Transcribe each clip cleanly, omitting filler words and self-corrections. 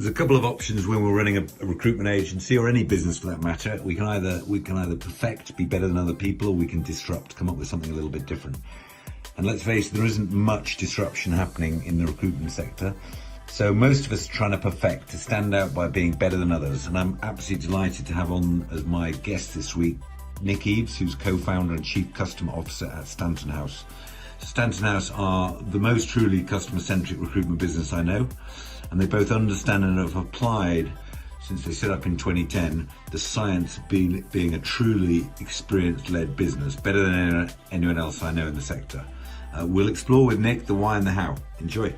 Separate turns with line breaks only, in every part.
There's a couple of options when we're running a recruitment agency or any business for that matter. We can either perfect, be better than other people, or we can disrupt, come up with something a little bit different. And let's face it, there isn't much disruption happening in the recruitment sector. So most of us are trying to perfect, to stand out by being better than others. And I'm absolutely delighted to have on as my guest this week, Nick Eaves, who's co-founder and chief customer officer at Stanton House. Stanton House are the most truly customer-centric recruitment business I know. And they both understand and have applied, since they set up in 2010, the science of being a truly experience-led business, better than anyone else I know in the sector. We'll explore with Nick the why and the how. Enjoy.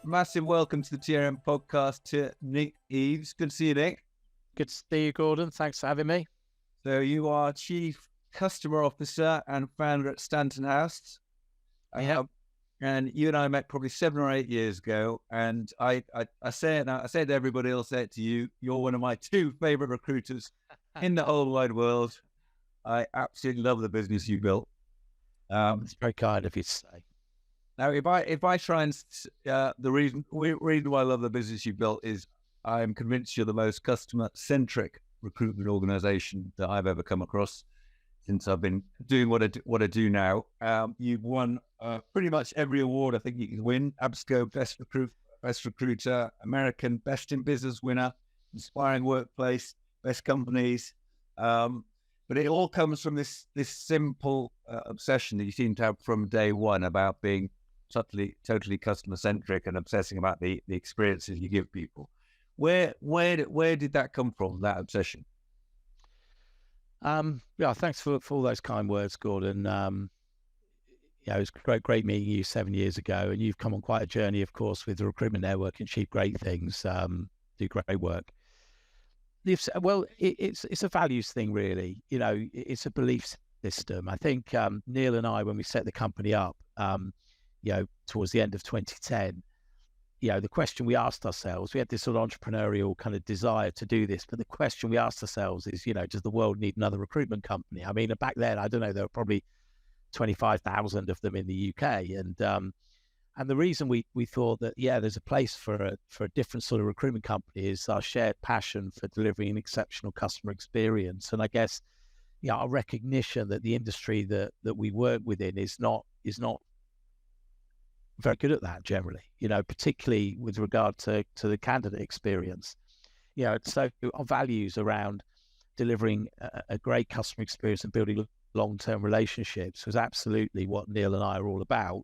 Massive welcome to the TRM podcast to Nick Eaves. Good to see you, Nick.
Good to see you, Gordon. Thanks for having me.
So you are Chief Customer Officer and founder at Stanton House. And you and I met probably 7 or 8 years ago. And I say it now, I say it to everybody, I'll say it to you. You're one of my 2 favorite recruiters in the whole wide world. I absolutely love the business you built.
It's very kind of you to say.
Now, if I try and the reason why I love the business you built is I'm convinced you're the most customer-centric recruitment organization that I've ever come across since I've been doing what I do now. You've won pretty much every award I think you can win: Absco Best Recruiter, American Best in Business winner, Inspiring Workplace, Best Companies. But it all comes from this simple obsession that you seem to have from day one about being totally customer-centric and obsessing about the experiences you give people. Where did that come from, that obsession?
Yeah, thanks for all those kind words, Gordon. It was great meeting you 7 years ago, and you've come on quite a journey, of course, with the Recruitment Network and achieve great things, do great work. Well, it's a values thing, really. It's a belief system. I think Neil and I, when we set the company up, towards the end of 2010, the question we asked ourselves, we had this sort of entrepreneurial kind of desire to do this, but the question we asked ourselves is, does the world need another recruitment company? I mean, back then, I don't know, there were probably 25,000 of them in the UK, and the reason we thought that, there's a place for a different sort of recruitment company is our shared passion for delivering an exceptional customer experience. And I guess, our recognition that the industry that we work within is not very good at that generally, particularly with regard to the candidate experience. So our values around delivering a great customer experience and building long-term relationships was absolutely what Neil and I are all about.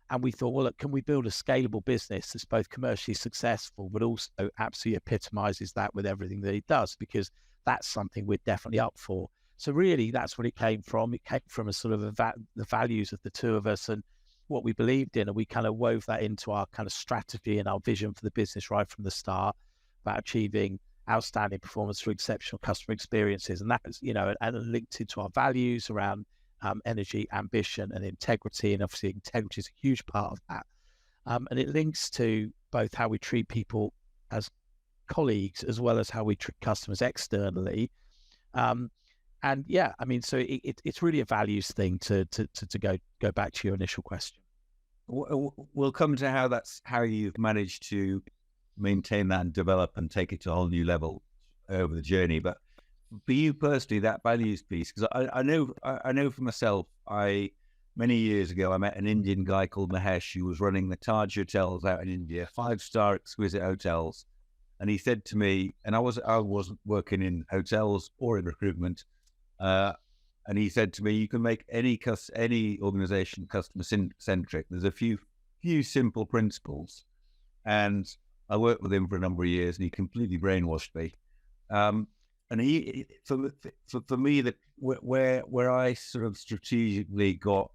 And we thought, well, look, can we build a scalable business that's both commercially successful, but also absolutely epitomizes that with everything that it does? Because that's something we're definitely up for. So really, that's what it came from. It came from a sort of the values of the 2 of us and what we believed in. And we kind of wove that into our kind of strategy and our vision for the business right from the start about achieving outstanding performance through exceptional customer experiences. And that was, and linked into our values around energy, ambition, and integrity. And obviously, integrity is a huge part of that. And it links to both how we treat people as colleagues as well as how we treat customers externally. So it's really a values thing to go back to your initial question.
We'll come to how you've managed to maintain that and develop and take it to a whole new level over the journey. But for you personally, that values piece, because I know for myself, many years ago, I met an Indian guy called Mahesh who was running the Taj hotels out in India, 5-star exquisite hotels. And he said to me, and I wasn't working in hotels or in recruitment, and he said to me, you can make any organization customer-centric. There's a few simple principles. And I worked with him for a number of years, and he completely brainwashed me. And he, for me, that where I sort of strategically got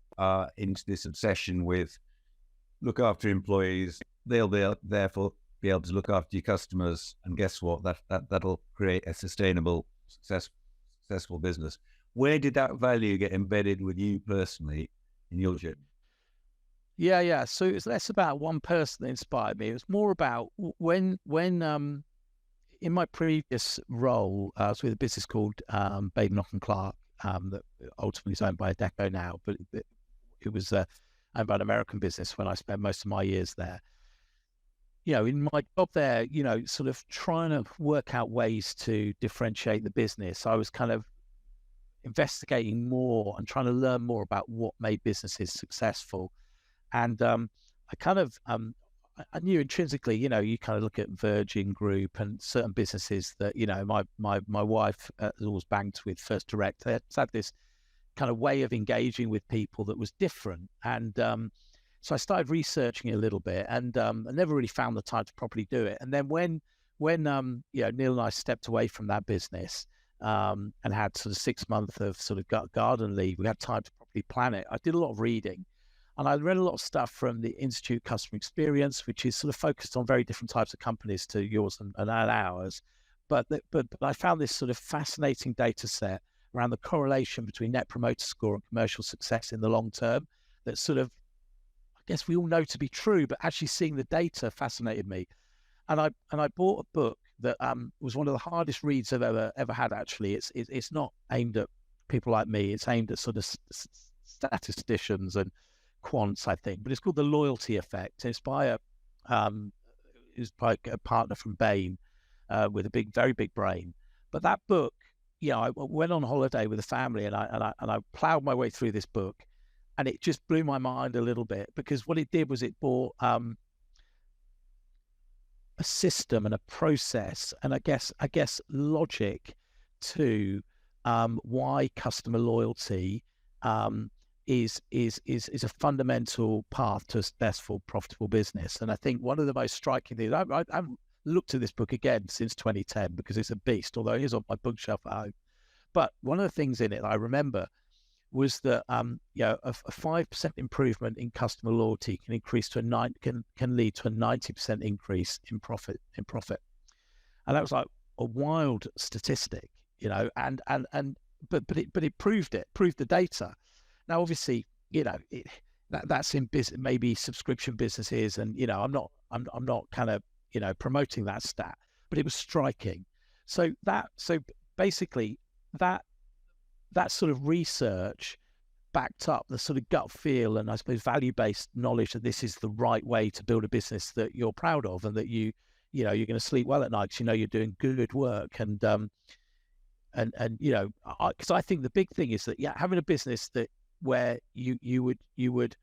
into this obsession with look after employees, they'll therefore be able to look after your customers, and guess what? That'll create a sustainable, successful business. Where did that value get embedded with you personally in your journey?
Yeah. So it was less about one person that inspired me. It was more about when in my previous role, I was with a business called Baden Knock and Clark, that ultimately is owned by Adecco now, but it was owned by an American business when I spent most of my years there. In my job there, sort of trying to work out ways to differentiate the business, I was kind of investigating more and trying to learn more about what made businesses successful. And I kind of, I knew intrinsically, you kind of look at Virgin Group and certain businesses that, my wife has always banked with First Direct. They had this kind of way of engaging with people that was different. And so I started researching it a little bit, and I never really found the time to properly do it. And then when Neil and I stepped away from that business and had sort of 6 months of sort of garden leave, we had time to properly plan it. I did a lot of reading. And I read a lot of stuff from the Institute Customer Experience, which is sort of focused on very different types of companies to yours and ours. But I found this sort of fascinating data set around the correlation between Net Promoter Score and commercial success in the long term. That sort of, I guess we all know to be true, but actually seeing the data fascinated me. And I bought a book that was one of the hardest reads I've ever had. Actually, it's not aimed at people like me. It's aimed at sort of statisticians and quants, I think, but it's called The Loyalty Effect. It's by a partner from Bain with a very big brain. But that book, I went on holiday with the family and I plowed my way through this book, and it just blew my mind a little bit, because what it did was it brought a system and a process and I guess logic to why customer loyalty is a fundamental path to a successful, profitable business. And I think one of the most striking things, I've looked at this book again since 2010 because it's a beast, although it is on my bookshelf at home. But one of the things in it I remember was that a 5% improvement in customer loyalty can lead to a 90% increase in profit. And that was like a wild statistic, but it proved the data. Now, obviously, that's in business, maybe subscription businesses, and I'm not kind of promoting that stat, but it was striking. So basically that sort of research backed up the sort of gut feel and I suppose value-based knowledge that this is the right way to build a business that you're proud of, and that you're going to sleep well at night because you're doing good work. And because I think the big thing is that having a business that where you would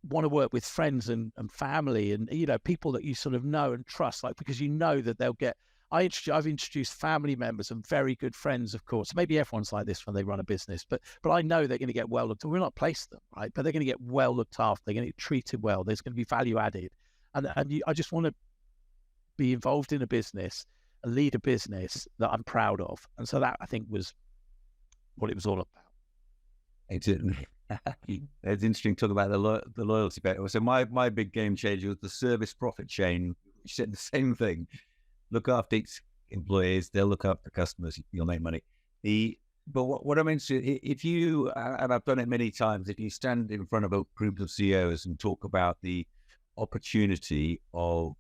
want to work with friends and family and people that you sort of know and trust, like, because that they'll get. I've introduced family members and very good friends, of course. Maybe everyone's like this when they run a business, but I know they're going to get well looked after. We're not placed them, right? But they're going to get well looked after. They're going to get treated well. There's going to be value added, and I just want to be involved in a business and lead a business that I'm proud of. And so that, I think, was what it was all about.
It's interesting to talk about the loyalty bit. So my big game changer was the service profit chain, which said the same thing. Look after its employees, they'll look after customers, you'll make money. But what I'm interested, if you, and I've done it many times, if you stand in front of a group of CEOs and talk about the opportunity of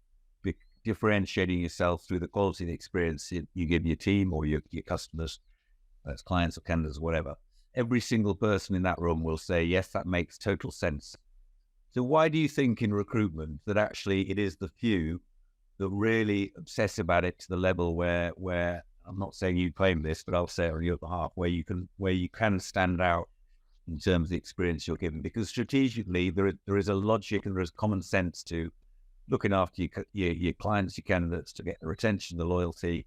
differentiating yourself through the quality of the experience you give your team or your customers, that's clients or candidates or whatever, every single person in that room will say, yes, that makes total sense. So why do you think in recruitment that actually it is the few that really obsess about it to the level where I'm not saying you claim this, but I'll say it on your behalf, where you can stand out in terms of the experience you're given? Because strategically there is a logic and there is common sense to looking after your clients, your candidates, to get the retention, the loyalty,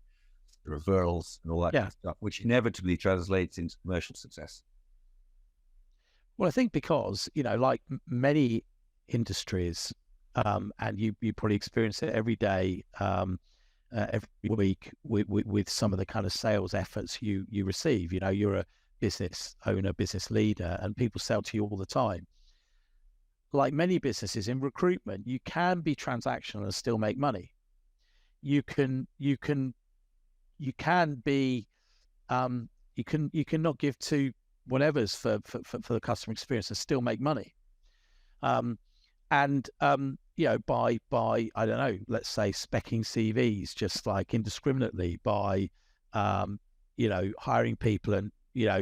the referrals and all that kind of stuff, which inevitably translates into commercial success.
Well, I think because, like many industries, and you probably experience it every day, every week with some of the kind of sales efforts you receive. You're a business owner, business leader, and people sell to you all the time. Like many businesses in recruitment, you can be transactional and still make money. You can not give to whatever's for the customer experience and still make money. By I don't know, let's say specking CVs just like indiscriminately, by hiring people and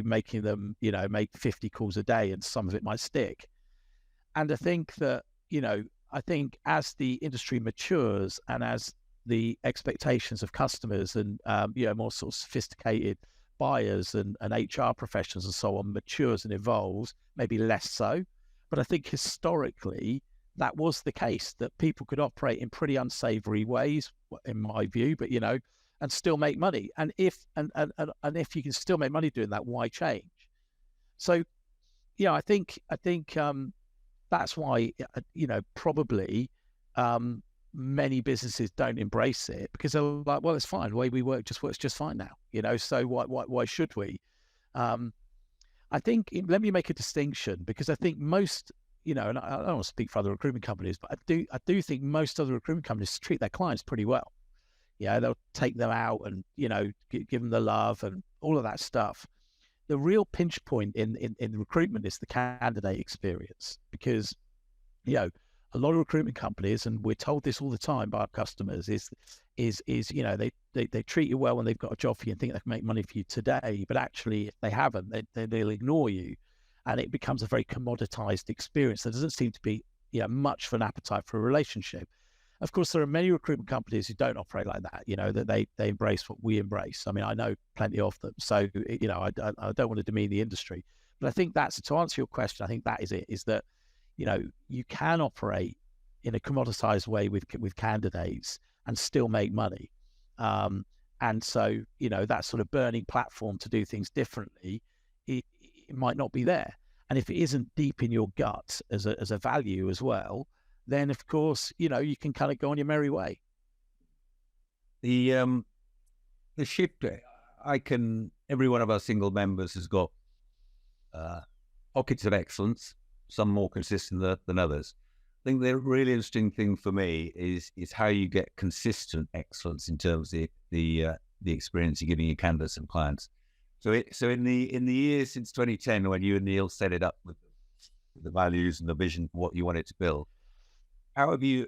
making them make 50 calls a day, and some of it might stick. And I think that I think as the industry matures and as the expectations of customers and more sort of sophisticated buyers and HR professionals and so on matures and evolves, maybe less so. But I think historically that was the case, that people could operate in pretty unsavory ways, in my view, but and still make money. And if you can still make money doing that, why change? So I think that's why probably many businesses don't embrace it, because they're like, well, it's fine. The way we work just works just fine now. So why should we? I think let me make a distinction, because I think most, and I don't want to speak for other recruitment companies, but I do think most other recruitment companies treat their clients pretty well. They'll take them out and give them the love and all of that stuff. The real pinch point in recruitment is the candidate experience, because a lot of recruitment companies, and we're told this all the time by our customers, is they treat you well when they've got a job for you and think they can make money for you today, but actually if they haven't, they'll ignore you, and it becomes a very commoditized experience. There doesn't seem to be much of an appetite for a relationship. Of course, there are many recruitment companies who don't operate like that, that they embrace what we embrace. I mean, I know plenty of them. So, I don't want to demean the industry, but I think that's, to answer your question, I think that is it, is that, you can operate in a commoditized way with candidates and still make money. And so, that sort of burning platform to do things differently, it might not be there. And if it isn't deep in your gut as a value as well, then of course, you can kind of go on your merry way.
The shift, every one of our single members has got pockets of excellence, some more consistent than others. I think the really interesting thing for me is how you get consistent excellence in terms of the experience you're giving your candidates and clients. So in the years since 2010, when you and Neil set it up with the values and the vision for what you wanted to build, how have you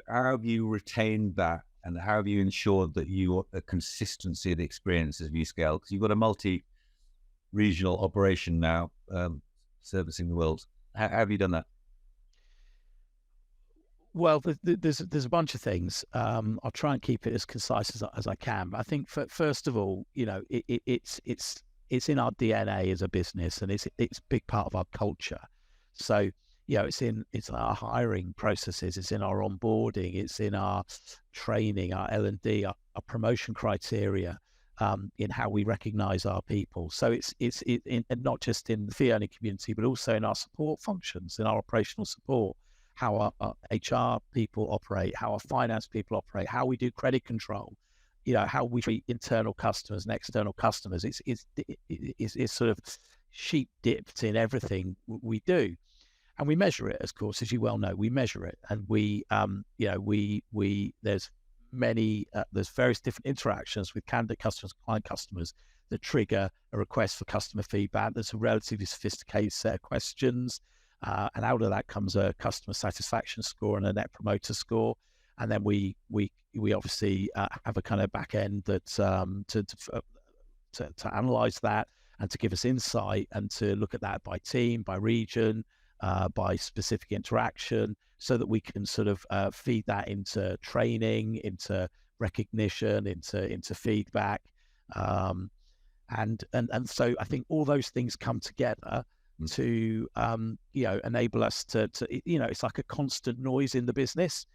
retained that, and how have you ensured that a consistency of the experience as you scale? Because you've got a multi-regional operation now, servicing the world. How have you done that?
Well, there's a bunch of things. I'll try and keep it as concise as I can. But I think first of all, it's in our DNA as a business, and it's a big part of our culture. So it's our hiring processes, it's in our onboarding, it's in our training, our L&D, our promotion criteria, in how we recognize our people. So it's not just in the fee earning community, but also in our support functions, in our operational support, how our HR people operate, how our finance people operate, how we do credit control, how we treat internal customers and external customers. It's sort of sheep dipped in everything we do. And we measure it, of course, as you well know. We measure it, and there's various different interactions with candidate customers, client customers, that trigger a request for customer feedback. There's a relatively sophisticated set of questions, and out of that comes a customer satisfaction score and a net promoter score. And then we obviously have a kind of back end that to analyze that and to give us insight and to look at that by team, by region, by specific interaction, so that we can sort of feed that into training, into recognition, into feedback, and so I think all those things come together to enable us to it's like a constant noise in the business.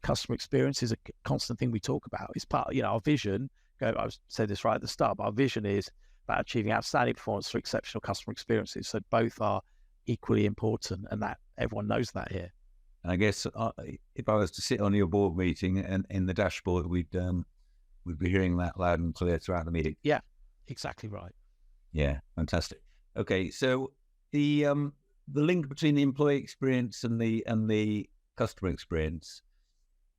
Customer experience is a constant thing we talk about. It's part of our vision. I said this right at the start, but our vision is about achieving outstanding performance through exceptional customer experiences. So both are equally important, and that everyone knows that here.
And I guess if I was to sit on your board meeting and in the dashboard, we'd be hearing that loud and clear throughout the meeting.
Yeah, exactly right.
Yeah, fantastic. Okay, so the link between the employee experience and the customer experience.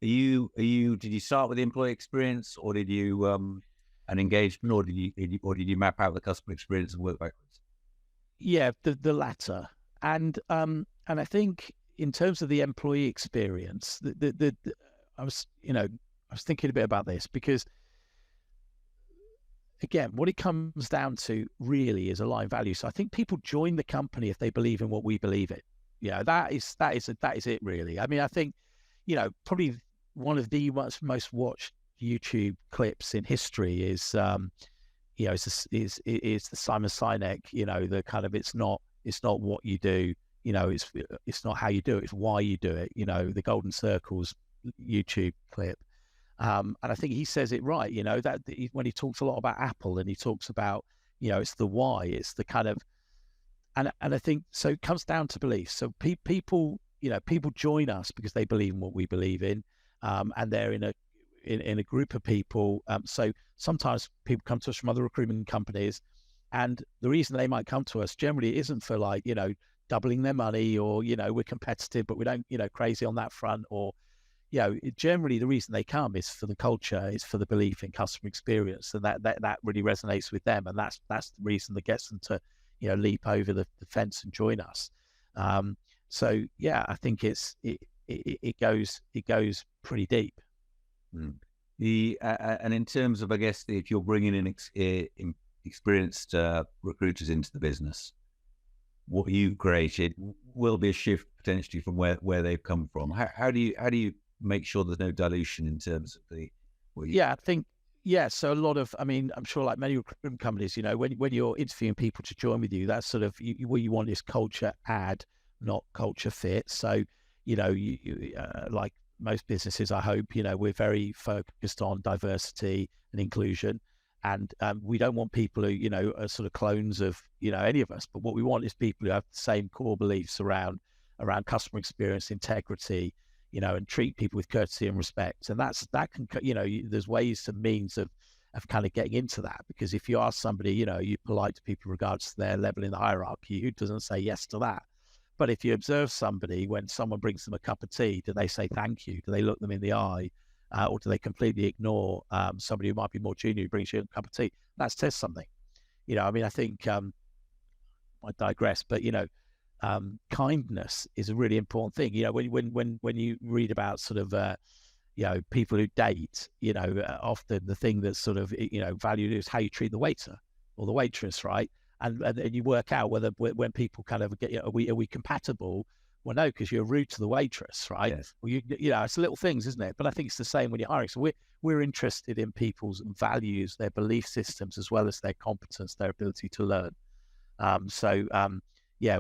Did you start with the employee experience, or did you an engagement, or did you map out the customer experience and work backwards?
Yeah, the latter. And I think in terms of the employee experience, I was thinking a bit about this because, again, what it comes down to really is aligned values. So I think people join the company if they believe in what we believe in. That is it really. I mean, I think, probably one of the most watched YouTube clips in history is is the Simon Sinek, the kind of, it's not what you do, it's not how you do it, it's why you do it, the Golden Circles YouTube clip. And I think he says it right, that when he talks a lot about Apple, and he talks about, it's the why, it's the kind of, and I think, so it comes down to beliefs. So people join us because they believe in what we believe in, and they're in a group of people. So sometimes people come to us from other recruitment companies, and the reason they might come to us generally isn't for doubling their money, or, we're competitive, but we don't, crazy on that front, or, generally the reason they come is for the culture, is for the belief in customer experience. And that really resonates with them. And that's the reason that gets them to, leap over the fence and join us. So yeah, I think it goes pretty deep.
And in terms of, I guess, if you're bringing in experienced recruiters into the business, what you've created will be a shift potentially from where they've come from. How do you make sure there's no dilution in terms of
I think, so a lot of, I mean, I'm sure like many recruitment companies, when you're interviewing people to join with you, that's sort of, what you want is culture add, not culture fit. So, like most businesses, I hope, we're very focused on diversity and inclusion. And we don't want people who, are sort of clones of, any of us. But what we want is people who have the same core beliefs around customer experience, integrity, and treat people with courtesy and respect. And that can, there's ways and means of kind of getting into that. Because if you ask somebody, you're polite to people in regards to their level in the hierarchy, who doesn't say yes to that? But if you observe somebody, when someone brings them a cup of tea, do they say thank you? Do they look them in the eye? Or do they completely ignore somebody who might be more junior who brings you a cup of tea? That says something. I think, I digress, but, kindness is a really important thing. When you read about sort of, people who date, often the thing that's sort of, valued is how you treat the waiter or the waitress, right? And you work out whether when people kind of get, are we compatible? Well, no, because you're rude to the waitress, right?
Yes.
Well, it's little things, isn't it? But I think it's the same when you're hiring. So we're interested in people's values, their belief systems, as well as their competence, their ability to learn.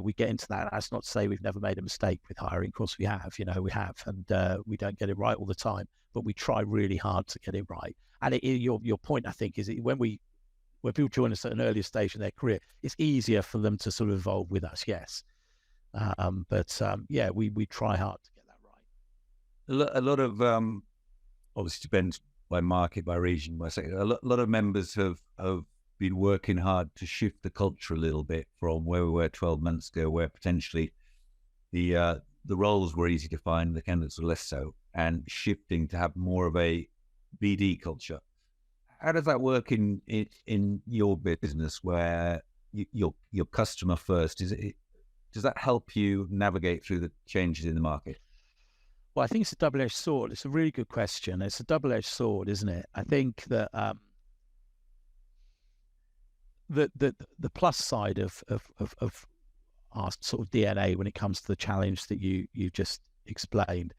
We get into that. That's not to say we've never made a mistake with hiring. Of course we have, we have, and we don't get it right all the time, but we try really hard to get it right. And your point, I think, is when people join us at an earlier stage in their career, it's easier for them to sort of evolve with us. Yes. We try hard to get that right.
A lot of, obviously depends by market, by region, by sector. A lot of members have been working hard to shift the culture a little bit from where we were 12 months ago, where potentially the roles were easy to find, the candidates were less so, and shifting to have more of a BD culture. How does that work in your business, where you're customer first? Does that help you navigate through the changes in the market?
Well, I think it's a double-edged sword. It's a really good question. It's a double-edged sword, isn't it? I think that the plus side of our sort of DNA when it comes to the challenge that you just explained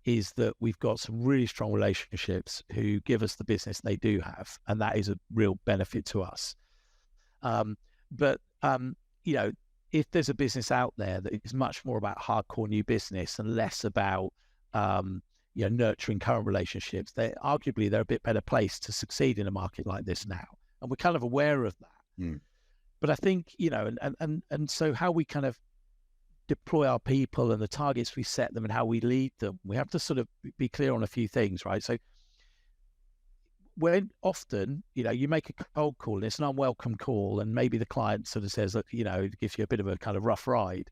is that we've got some really strong relationships who give us the business they do have, and that is a real benefit to us. If there's a business out there that is much more about hardcore new business and less about nurturing current relationships, they're a bit better placed to succeed in a market like this now, and we're kind of aware of that. But I think and so how we kind of deploy our people and the targets we set them and how we lead them, we have to sort of be clear on a few things, right? So when often, you make a cold call and it's an unwelcome call, and maybe the client sort of says, look, it gives you a bit of a kind of rough ride.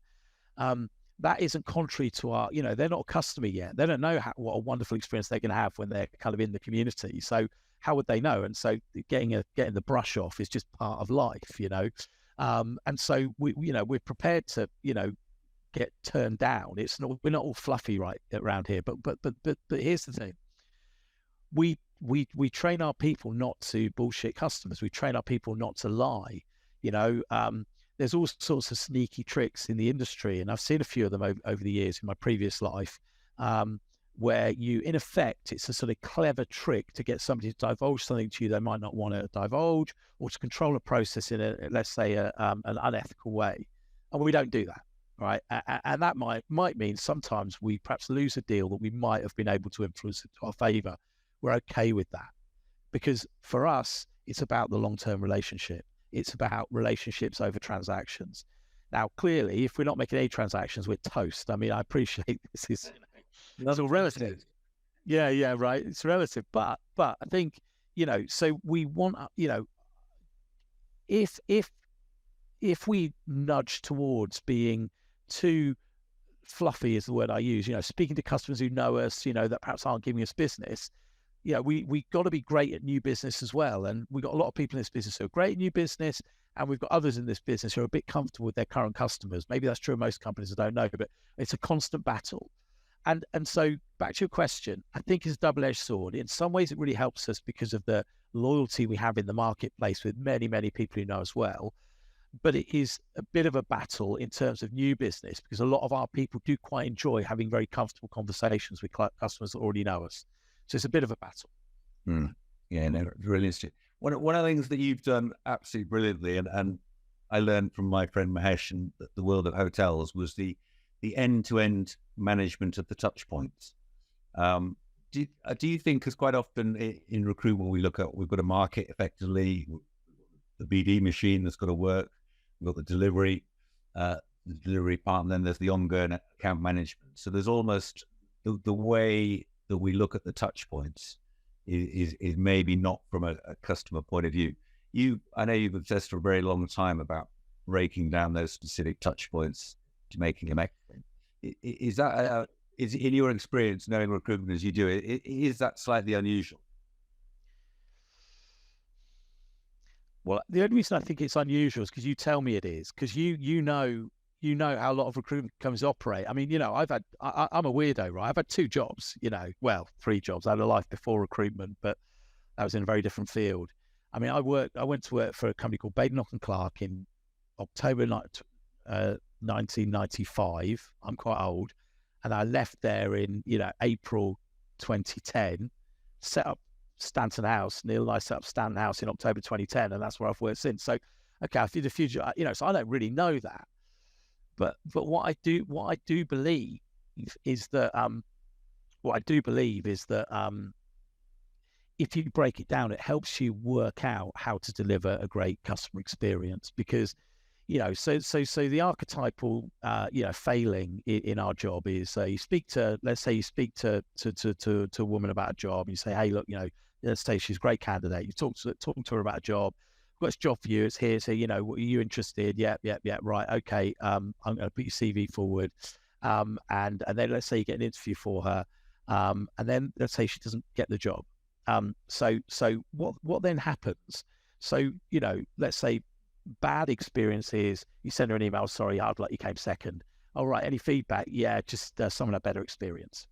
That isn't contrary to our, they're not a customer yet. They don't know what a wonderful experience they're going to have when they're kind of in the community. So how would they know? And so getting the brush off is just part of life, and so we're prepared to, get turned down. It's not, we're not all fluffy right around here. But here's the thing: we train our people not to bullshit customers. We train our people not to lie. There's all sorts of sneaky tricks in the industry, and I've seen a few of them over the years in my previous life, where you, in effect, it's a sort of clever trick to get somebody to divulge something to you they might not want to divulge, or to control a process in let's say, an unethical way. And we don't do that, right? And that might mean sometimes we perhaps lose a deal that we might have been able to influence to our favor. We're okay with that, because for us, it's about the long-term relationship. It's about relationships over transactions. Now, clearly, if we're not making any transactions, we're toast. I mean, I appreciate this is it's all relative. Yeah, right. It's relative, but I think, so we want, if we nudge towards being too fluffy, is the word I use, speaking to customers who know us, that perhaps aren't giving us business. We got to be great at new business as well. And we've got a lot of people in this business who are great at new business, and we've got others in this business who are a bit comfortable with their current customers. Maybe that's true of most companies, I don't know, but it's a constant battle. And so back to your question, I think it's a double-edged sword. In some ways, it really helps us because of the loyalty we have in the marketplace with many, many people who know us well. But it is a bit of a battle in terms of new business, because a lot of our people do quite enjoy having very comfortable conversations with customers that already know us. So it's a bit of a battle.
Yeah, no, really interesting. One of the things that you've done absolutely brilliantly, and I learned from my friend Mahesh in the world of hotels, was the end-to-end management of the touch points. Do you think, because quite often in recruitment we've got a market effectively, the BD machine that's got to work, we've got the delivery part, and then there's the ongoing account management. So there's almost the way that we look at the touch points is maybe not from a customer point of view. I know you've obsessed for a very long time about breaking down those specific touch points to making them excellent. Is that is in your experience, knowing recruitment as you do it, is that slightly unusual?
Well, the only reason I think it's unusual is because you tell me it is, because you know how a lot of recruitment companies operate. I mean, I'm a weirdo, right? I've had 2 jobs, 3 jobs. I had a life before recruitment, but that was in a very different field. I mean, I went to work for a company called Badenoch and Clark in October 1995. I'm quite old. And I left there in, April 2010, set up Stanton House. Neil and I set up Stanton House in October 2010, and that's where I've worked since. So, okay, I did a few, so I don't really know that. But what I do believe is that if you break it down, it helps you work out how to deliver a great customer experience. Because so the archetypal failing in our job is let's say you speak to a woman about a job, and you say, hey, look, let's say she's a great candidate. You talk to her about a job. Got this job for you. It's here. So, are you interested? Yeah. Right. Okay. I'm going to put your CV forward. And then let's say you get an interview for her. And then let's say she doesn't get the job. So what then happens? So, let's say bad experience is you send her an email. Sorry, hard luck, you came second. All right. Any feedback? Yeah. Just someone had better experience.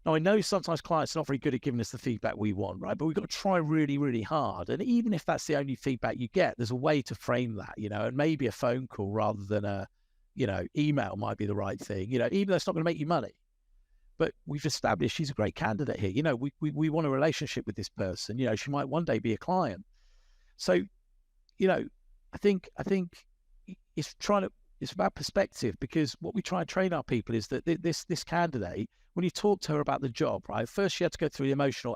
Now, I know sometimes clients are not very good at giving us the feedback we want, right? But we've got to try really, really hard. And even if that's the only feedback you get, there's a way to frame that, and maybe a phone call rather than a, email might be the right thing, even though it's not going to make you money. But we've established she's a great candidate here. We want a relationship with this person. She might one day be a client. So, I think it's about perspective, because what we try and train our people is that this candidate, when you talk to her about the job, right? First, she had to go through the emotional.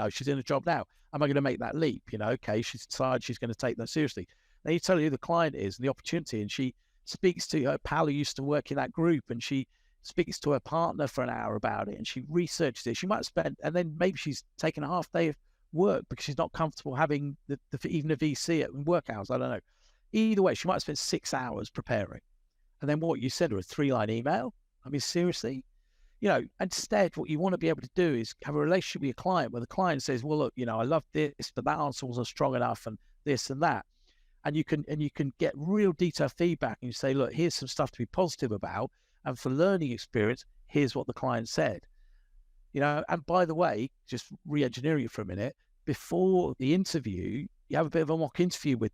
She's in a job now. Am I going to make that leap? Okay, she's decided she's going to take that seriously. Then you tell her who the client is and the opportunity, and she speaks to her pal who used to work in that group, and she speaks to her partner for an hour about it, and she researches it. She might spend, and then maybe she's taken a half day of work because she's not comfortable having even a VC at work hours. I don't know. Either way, she might have spent 6 hours preparing. And then what? You send her a 3-line email? I mean, seriously? Instead, what you want to be able to do is have a relationship with your client where the client says, well, look, I love this, but that answer wasn't strong enough, and this and that. and you can get real detailed feedback, and you say, look, here's some stuff to be positive about, and for learning experience, here's what the client said. And by the way, just re-engineering it for a minute, before the interview, you have a bit of a mock interview with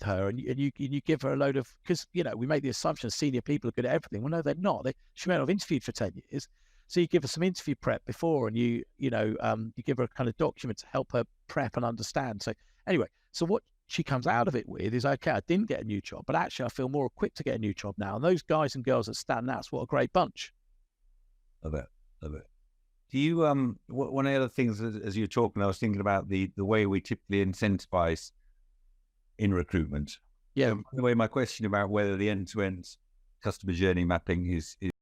her, and you give her a load of, because we make the assumption senior people are good at everything. Well, no, they're not. She may not have interviewed for 10 years, so you give her some interview prep before, and you give her a kind of document to help her prep and understand. So anyway, so what she comes out of it with is, okay, I didn't get a new job, but actually I feel more equipped to get a new job now. And those guys and girls at Stanton House, what a great bunch.
Love it. Do you one of the other things, as you're talking, I was thinking about the way we typically incentivize in recruitment.
Yeah.
By the way, my question about whether the end-to-end customer journey mapping is